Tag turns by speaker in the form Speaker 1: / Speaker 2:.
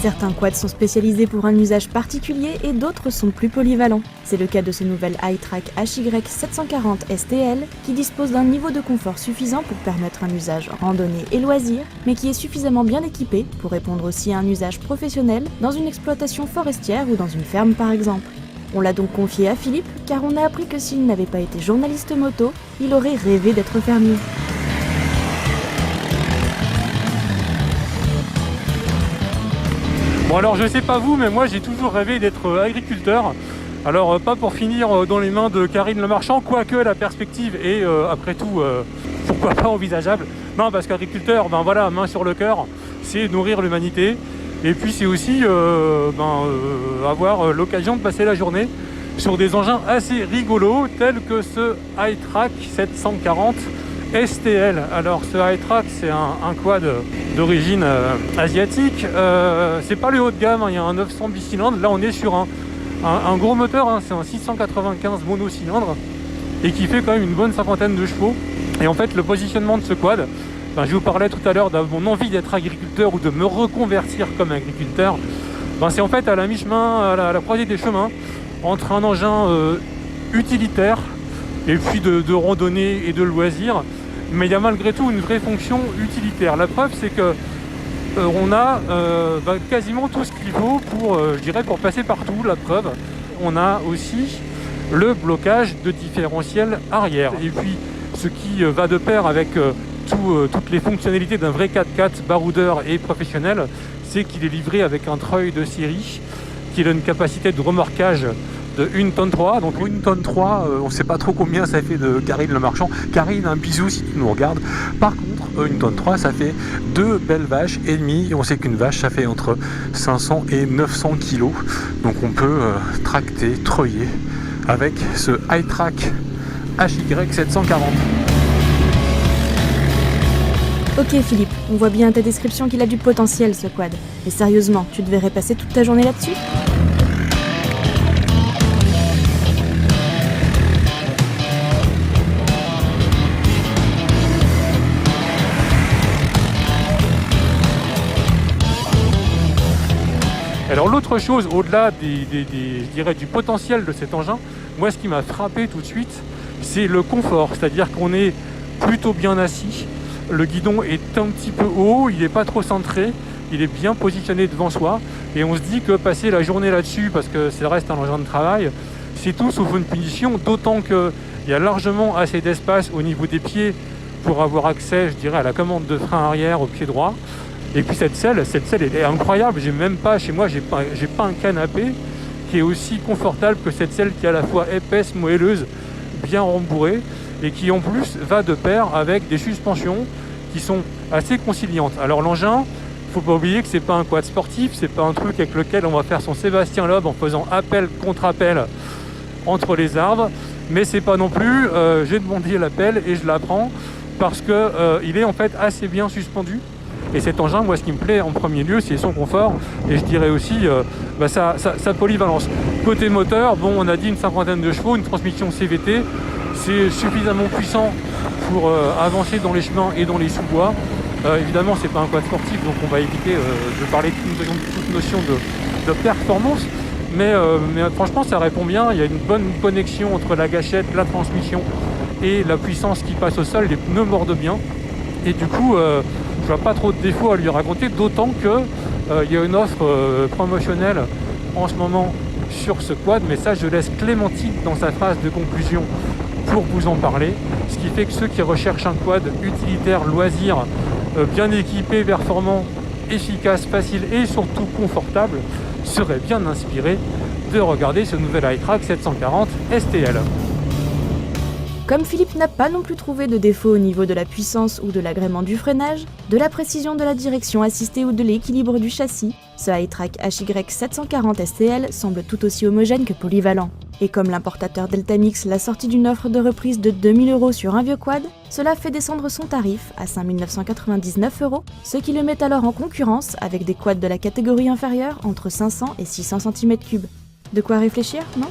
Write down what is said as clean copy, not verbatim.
Speaker 1: Certains quads sont spécialisés pour un usage particulier et d'autres sont plus polyvalents. C'est le cas de ce nouvel iTrack HY740 STL qui dispose d'un niveau de confort suffisant pour permettre un usage randonnée et loisir, mais qui est suffisamment bien équipé pour répondre aussi à un usage professionnel dans une exploitation forestière ou dans une ferme par exemple. On l'a donc confié à Philippe car on a appris que s'il n'avait pas été journaliste moto, il aurait rêvé d'être fermier.
Speaker 2: Bon alors je sais pas vous, mais moi j'ai toujours rêvé d'être agriculteur. Alors pas pour finir dans les mains de Karine Le Marchand, quoique la perspective est après tout pourquoi pas envisageable. Non, parce qu'agriculteur, ben voilà, main sur le cœur, c'est nourrir l'humanité. Et puis c'est aussi avoir l'occasion de passer la journée sur des engins assez rigolos tels que ce iTrack 740 STL. Alors ce iTrack c'est un quad d'origine asiatique, c'est pas le haut de gamme, hein. Il y a un 900 bicylindres, là on est sur un gros moteur, hein. C'est un 695 monocylindres et qui fait quand même une bonne cinquantaine de chevaux. Et en fait le positionnement de ce quad, je vous parlais tout à l'heure de mon envie d'être agriculteur ou de me reconvertir comme agriculteur, c'est en fait à la mi-chemin, à la croisée des chemins entre un engin utilitaire et puis de randonnée et de loisirs, mais il y a malgré tout une vraie fonction utilitaire. La preuve c'est que on a quasiment tout ce qu'il faut pour, pour passer partout. La preuve, on a aussi le blocage de différentiel arrière. Et puis ce qui va de pair avec toutes les fonctionnalités d'un vrai 4x4 baroudeur et professionnel, c'est qu'il est livré avec un treuil de série qui a une capacité de remorquage de 1,3 tonne. Donc 1,3 tonne, on ne sait pas trop combien ça fait de Karine Le Marchand. Karine, un bisou si tu nous regardes. Par contre, 1,3 tonne, ça fait 2 belles vaches et demie. Et on sait qu'une vache, ça fait entre 500 et 900 kilos. Donc on peut tracter, treuiller avec ce iTrack HY740.
Speaker 1: Ok Philippe, on voit bien à ta description qu'il a du potentiel ce quad. Mais sérieusement, tu devrais passer toute ta journée là-dessus ?
Speaker 2: Alors l'autre chose, au-delà du potentiel de cet engin, moi ce qui m'a frappé tout de suite, c'est le confort. C'est-à-dire qu'on est plutôt bien assis, le guidon est un petit peu haut, il n'est pas trop centré, il est bien positionné devant soi, et on se dit que passer la journée là-dessus, parce que ça reste un engin de travail, c'est tout sauf une punition, d'autant qu'il y a largement assez d'espace au niveau des pieds pour avoir accès, à la commande de frein arrière au pied droit. Et puis cette selle elle est incroyable. J'ai même pas, chez moi, j'ai pas un canapé qui est aussi confortable que cette selle qui est à la fois épaisse, moelleuse, bien rembourrée et qui en plus va de pair avec des suspensions qui sont assez conciliantes. Alors l'engin, faut pas oublier que c'est pas un quad sportif, c'est pas un truc avec lequel on va faire son Sébastien Loeb en faisant appel contre appel entre les arbres, mais c'est pas non plus j'ai demandé l'appel et je la prends parce que il est en fait assez bien suspendu. Et cet engin, moi, ce qui me plaît en premier lieu, c'est son confort et je dirais aussi sa polyvalence. Côté moteur, bon, on a dit une cinquantaine de chevaux, une transmission CVT, c'est suffisamment puissant pour avancer dans les chemins et dans les sous-bois. Évidemment, c'est pas un quad sportif, donc on va éviter de parler de toute notion de performance. Mais franchement, ça répond bien. Il y a une bonne connexion entre la gâchette, la transmission et la puissance qui passe au sol. Les pneus mordent bien. Et du coup, je vois pas trop de défauts à lui raconter, d'autant que il y a une offre promotionnelle en ce moment sur ce quad, mais ça je laisse Clémentine dans sa phrase de conclusion pour vous en parler, ce qui fait que ceux qui recherchent un quad utilitaire, loisir, bien équipé, performant, efficace, facile et surtout confortable, seraient bien inspirés de regarder ce nouvel iTrack 740 STL.
Speaker 1: Comme Philippe n'a pas non plus trouvé de défaut au niveau de la puissance ou de l'agrément du freinage, de la précision de la direction assistée ou de l'équilibre du châssis, ce iTrack HY740 STL semble tout aussi homogène que polyvalent. Et comme l'importateur Deltamix l'a sorti d'une offre de reprise de 2000 € sur un vieux quad, cela fait descendre son tarif à 5 999 €, ce qui le met alors en concurrence avec des quads de la catégorie inférieure entre 500 et 600 cm3. De quoi réfléchir, non ?